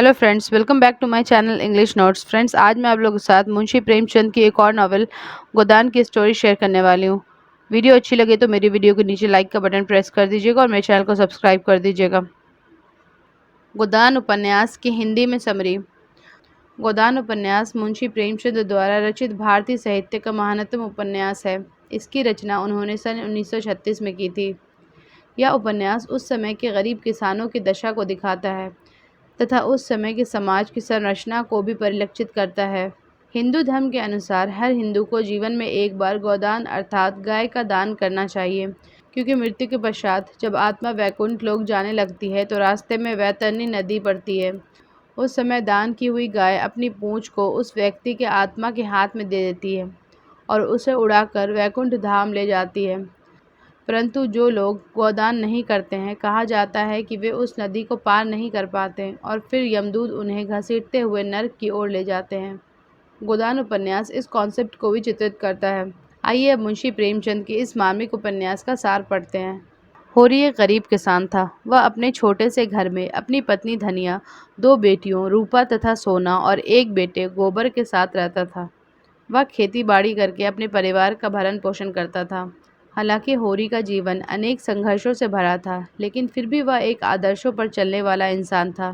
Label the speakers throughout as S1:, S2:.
S1: Hello friends, welcome back to my channel English notes. Friends, आज मैं आप लोगों के साथ मुंशी प्रेमचंद की एक और नॉवल गोदान की स्टोरी शेयर करने वाली हूँ। वीडियो अच्छी लगे तो मेरी वीडियो के नीचे लाइक का बटन प्रेस कर दीजिएगा और मेरे चैनल को सब्सक्राइब कर दीजिएगा। गोदान उपन्यास की हिंदी में समरी। गोदान उपन्यास मुंशी प्रेमचंद द्वारा रचित भारतीय साहित्य का महानतम उपन्यास है। इसकी रचना उन्होंने सन 1936 में की थी। यह उपन्यास उस समय के गरीब किसानों की दशा को दिखाता है तथा उस समय के समाज की संरचना को भी परिलक्षित करता है। हिंदू धर्म के अनुसार हर हिंदू को जीवन में एक बार गोदान अर्थात गाय का दान करना चाहिए, क्योंकि मृत्यु के पश्चात जब आत्मा वैकुंठ लोक जाने लगती है तो रास्ते में वैतरणी नदी पड़ती है। उस समय दान की हुई गाय अपनी पूंछ को उस व्यक्ति के आत्मा के हाथ में दे देती है और उसे उड़ाकर वैकुंठ धाम ले जाती है। परंतु जो लोग गोदान नहीं करते हैं, कहा जाता है कि वे उस नदी को पार नहीं कर पाते और फिर यमदूत उन्हें घसीटते हुए नरक की ओर ले जाते हैं। गोदान उपन्यास इस कॉन्सेप्ट को भी चित्रित करता है। आइए अब मुंशी प्रेमचंद के इस मार्मिक उपन्यास का सार पढ़ते हैं। होरी एक गरीब किसान था। वह अपने छोटे से घर में अपनी पत्नी धनिया, दो बेटियों रूपा तथा सोना और एक बेटे गोबर के साथ रहता था। वह खेती बाड़ी करके अपने परिवार का भरण पोषण करता था। हालांकि होरी का जीवन अनेक संघर्षों से भरा था, लेकिन फिर भी वह एक आदर्शों पर चलने वाला इंसान था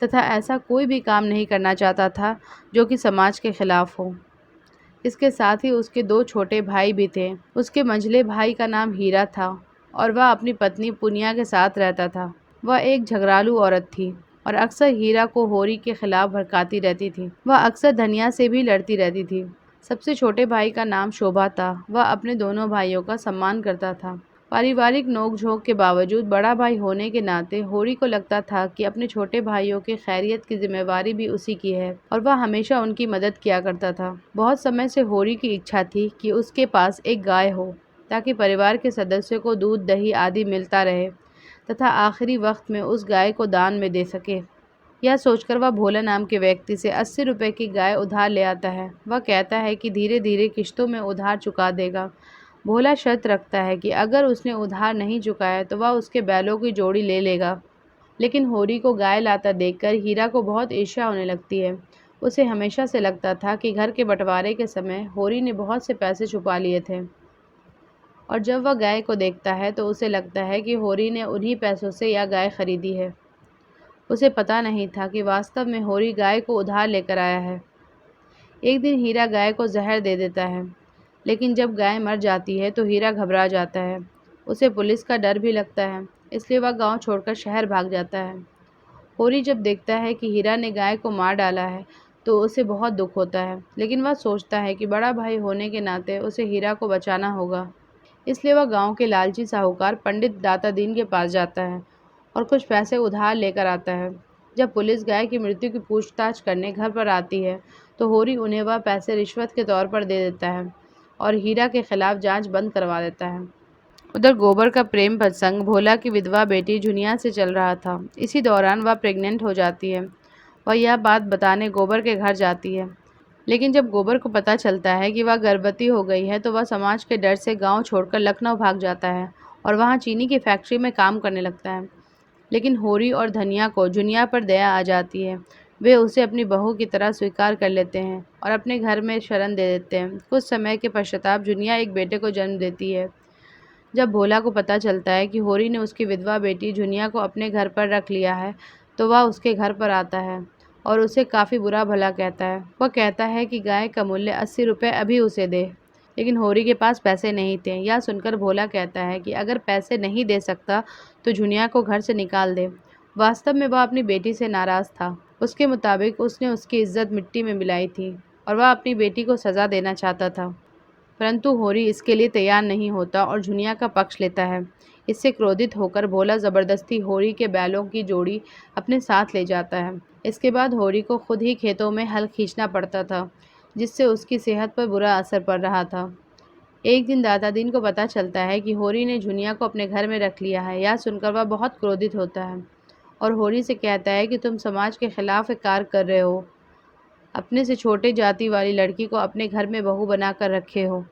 S1: तथा ऐसा कोई भी काम नहीं करना चाहता था जो कि समाज के खिलाफ हो। इसके साथ ही उसके दो छोटे भाई भी थे। उसके मंझले भाई का नाम हीरा था और वह अपनी पत्नी पुनिया के साथ रहता था। वह एक झगड़ालू औरत थी और अक्सर हीरा को होरी के खिलाफ भड़काती रहती थी। वह अक्सर धनिया से भी लड़ती रहती थी। सबसे छोटे भाई का नाम शोभा था। वह अपने दोनों भाइयों का सम्मान करता था। पारिवारिक नोक-झोंक के बावजूद बड़ा भाई होने के नाते होरी को लगता था कि अपने छोटे भाइयों की खैरियत की जिम्मेवारी भी उसी की है और वह हमेशा उनकी मदद किया करता था। बहुत समय से होरी की इच्छा थी कि उसके पास एक गाय हो, ताकि परिवार के सदस्यों को दूध दही आदि मिलता रहे तथा आखिरी वक्त में उस गाय को दान में दे सके। यह सोचकर वह भोला नाम के व्यक्ति से 80 रुपए की गाय उधार ले आता है। वह कहता है कि धीरे धीरे किश्तों में उधार चुका देगा। भोला शर्त रखता है कि अगर उसने उधार नहीं चुकाया तो वह उसके बैलों की जोड़ी ले लेगा। लेकिन होरी को गाय लाता देखकर हीरा को बहुत ईर्ष्या होने लगती है। उसे हमेशा से लगता था कि घर के बंटवारे के समय होरी ने बहुत से पैसे छुपा लिए थे और जब वह गाय को देखता है तो उसे लगता है कि होरी ने उन्हीं पैसों से यह गाय खरीदी है। उसे पता नहीं था कि वास्तव में होरी गाय को उधार लेकर आया है। एक दिन हीरा गाय को जहर दे देता है, लेकिन जब गाय मर जाती है तो हीरा घबरा जाता है। उसे पुलिस का डर भी लगता है, इसलिए वह गांव छोड़कर शहर भाग जाता है। होरी जब देखता है कि हीरा ने गाय को मार डाला है तो उसे बहुत दुख होता है, लेकिन वह सोचता है कि बड़ा भाई होने के नाते उसे हीरा को बचाना होगा। इसलिए वह गांव के लालची साहूकार पंडित दाता दीन के पास जाता है और कुछ पैसे उधार लेकर आता है। जब पुलिस गाय की मृत्यु की पूछताछ करने घर पर आती है तो होरी उन्हें वह पैसे रिश्वत के तौर पर दे देता है और हीरा के खिलाफ जांच बंद करवा देता है। उधर गोबर का प्रेम प्रसंग भोला की विधवा बेटी जुनिया से चल रहा था। इसी दौरान वह प्रेग्नेंट हो जाती है। वह यह बात बताने गोबर के घर जाती है, लेकिन जब गोबर को पता चलता है कि वह गर्भवती हो गई है तो वह समाज के डर से गांव छोड़कर लखनऊ भाग जाता है और वहां चीनी की फैक्ट्री में काम करने लगता है। लेकिन होरी और धनिया को जुनिया पर दया आ जाती है। वे उसे अपनी बहू की तरह स्वीकार कर लेते हैं और अपने घर में शरण दे देते हैं। कुछ समय के पश्चाताप जुनिया एक बेटे को जन्म देती है। जब भोला को पता चलता है कि होरी ने उसकी विधवा बेटी जुनिया को अपने घर पर रख लिया है तो वह उसके घर पर आता है और उसे काफ़ी बुरा भला कहता है। वह कहता है कि गाय का मूल्य 80 रुपये अभी उसे दे, लेकिन होरी के पास पैसे नहीं थे। यह सुनकर भोला कहता है कि अगर पैसे नहीं दे सकता तो जुनिया को घर से निकाल दे। वास्तव में वह अपनी बेटी से नाराज़ था। उसके मुताबिक उसने उसकी इज्जत मिट्टी में मिलाई थी और वह अपनी बेटी को सज़ा देना चाहता था, परंतु होरी इसके लिए तैयार नहीं होता और जुनिया का पक्ष लेता है। इससे क्रोधित होकर भोला ज़बरदस्ती होरी के बैलों की जोड़ी अपने साथ ले जाता है। इसके बाद होरी को खुद ही खेतों में हल खींचना पड़ता था, जिससे उसकी सेहत पर बुरा असर पड़ रहा था। एक दिन दादा दीन को पता चलता है कि होरी ने जुनिया को अपने घर में रख लिया है। यह सुनकर वह बहुत क्रोधित होता है और होरी से कहता है कि तुम समाज के खिलाफ एक कार्य कर रहे हो, अपने से छोटे जाति वाली लड़की को अपने घर में बहू बनाकर रखे हो।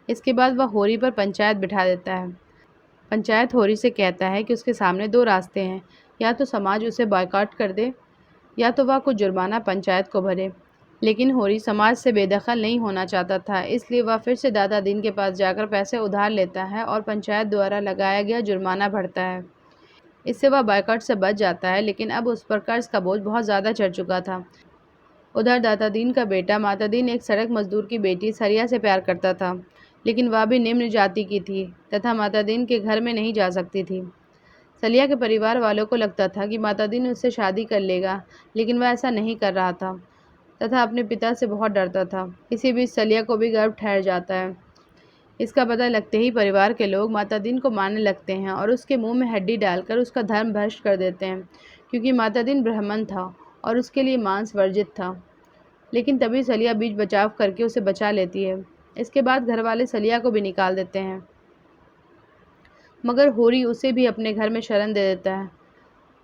S1: इसके बाद वह होरी पर पंचायत बिठा देता है। पंचायत होरी से कहता है कि उसके सामने दो रास्ते हैं, या तो समाज उसे बॉयकॉट कर दे या तो वह कुछ जुर्माना पंचायत को भरे। लेकिन होरी समाज से बेदखल नहीं होना चाहता था, इसलिए वह फिर से दादा दीन के पास जाकर पैसे उधार लेता है और पंचायत द्वारा लगाया गया जुर्माना भरता है। इससे वह बायकॉट से बच जाता है, लेकिन अब उस पर कर्ज का बोझ बहुत ज़्यादा चढ़ चुका था। उधर दादा दीन का बेटा माता दीन एक सड़क मजदूर की बेटी सरिया से प्यार करता था, लेकिन वह भी निम्न जाति की थी तथा माता दीन के घर में नहीं जा सकती थी। सलिया के परिवार वालों को लगता था कि माता दीन उससे शादी कर लेगा, लेकिन वह ऐसा नहीं कर रहा था तथा अपने पिता से बहुत डरता था। इसी बीच सलिया को भी गर्भ ठहर जाता है। इसका पता लगते ही परिवार के लोग माता दीन को मारने लगते हैं और उसके मुंह में हड्डी डालकर उसका धर्म भ्रष्ट कर देते हैं, क्योंकि माता दीन ब्राह्मण था और उसके लिए मांस वर्जित था। लेकिन तभी सलिया बीच बचाव करके उसे बचा लेती है। इसके बाद घर वाले सलिया को भी निकाल देते हैं, मगर होरी उसे भी अपने घर में शरण दे देता है।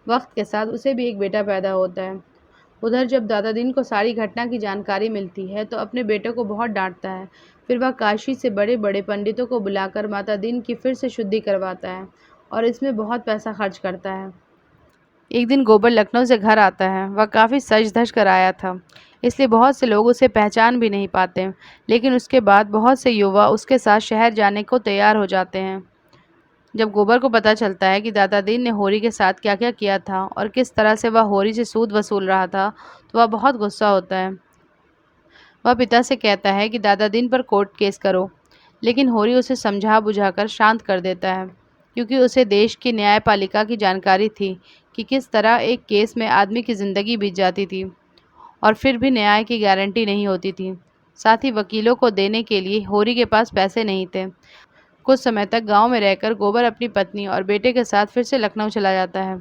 S1: वक्त के साथ उसे भी एक बेटा पैदा होता है। उधर जब दादा दीन को सारी घटना की जानकारी मिलती है तो अपने बेटे को बहुत डांटता है। फिर वह काशी से बड़े बड़े पंडितों को बुलाकर माता दीन की फिर से शुद्धि करवाता है और इसमें बहुत पैसा खर्च करता है। एक दिन गोबर लखनऊ से घर आता है। वह काफ़ी सज धज कर आया था, इसलिए बहुत से लोग उसे पहचान भी नहीं पाते। लेकिन उसके बाद बहुत से युवा उसके साथ शहर जाने को तैयार हो जाते हैं। जब गोबर को पता चलता है कि दादा दीन ने होरी के साथ क्या क्या किया था और किस तरह से वह होरी से सूद वसूल रहा था, तो वह बहुत गुस्सा होता है। वह पिता से कहता है कि दादा दीन पर कोर्ट केस करो, लेकिन होरी उसे समझा बुझाकर शांत कर देता है, क्योंकि उसे देश की न्यायपालिका की जानकारी थी कि किस तरह एक केस में आदमी की ज़िंदगी बीत जाती थी और फिर भी न्याय की गारंटी नहीं होती थी। साथ ही वकीलों को देने के लिए होरी के पास पैसे नहीं थे। कुछ समय तक गांव में रहकर गोबर अपनी पत्नी और बेटे के साथ फिर से लखनऊ चला जाता है।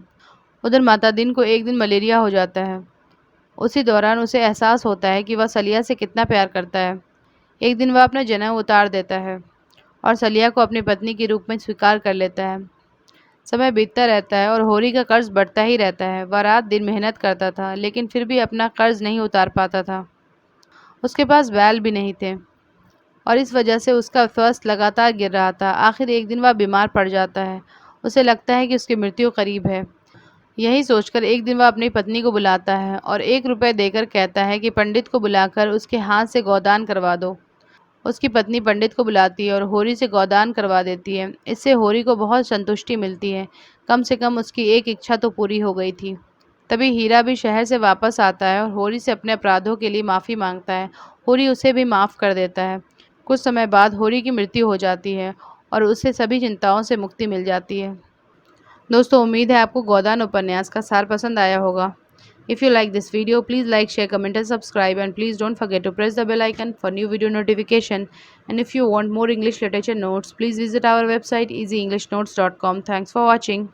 S1: उधर माता दीन को एक दिन मलेरिया हो जाता है। उसी दौरान उसे एहसास होता है कि वह सलिया से कितना प्यार करता है। एक दिन वह अपना जनेऊ उतार देता है और सलिया को अपनी पत्नी के रूप में स्वीकार कर लेता है। समय बीतता रहता है और होरी का कर्ज बढ़ता ही रहता है। वह रात दिन मेहनत करता था, लेकिन फिर भी अपना कर्ज नहीं उतार पाता था। उसके पास बैल भी नहीं थे और इस वजह से उसका स्वास्थ्य लगातार गिर रहा था। आखिर एक दिन वह बीमार पड़ जाता है। उसे लगता है कि उसकी मृत्यु करीब है। यही सोचकर एक दिन वह अपनी पत्नी को बुलाता है और 1 रुपये देकर कहता है कि पंडित को बुलाकर उसके हाथ से गोदान करवा दो। उसकी पत्नी पंडित को बुलाती है और होरी से गोदान करवा देती है। इससे होरी को बहुत संतुष्टि मिलती है। कम से कम उसकी एक इच्छा तो पूरी हो गई थी। तभी हीरा भी शहर से वापस आता है और होरी से अपने अपराधों के लिए माफ़ी मांगता है। होरी उसे भी माफ़ कर देता है। कुछ समय बाद होरी की मृत्यु हो जाती है और उसे सभी चिंताओं से मुक्ति मिल जाती है। दोस्तों, उम्मीद है आपको गोदान उपन्यास का सार पसंद आया होगा। If you like this video, please like, share, comment and subscribe, and please don't forget to press the bell icon for new video notification. And if you want more English literature notes, please visit our website easyenglishnotes.com. Thanks for watching.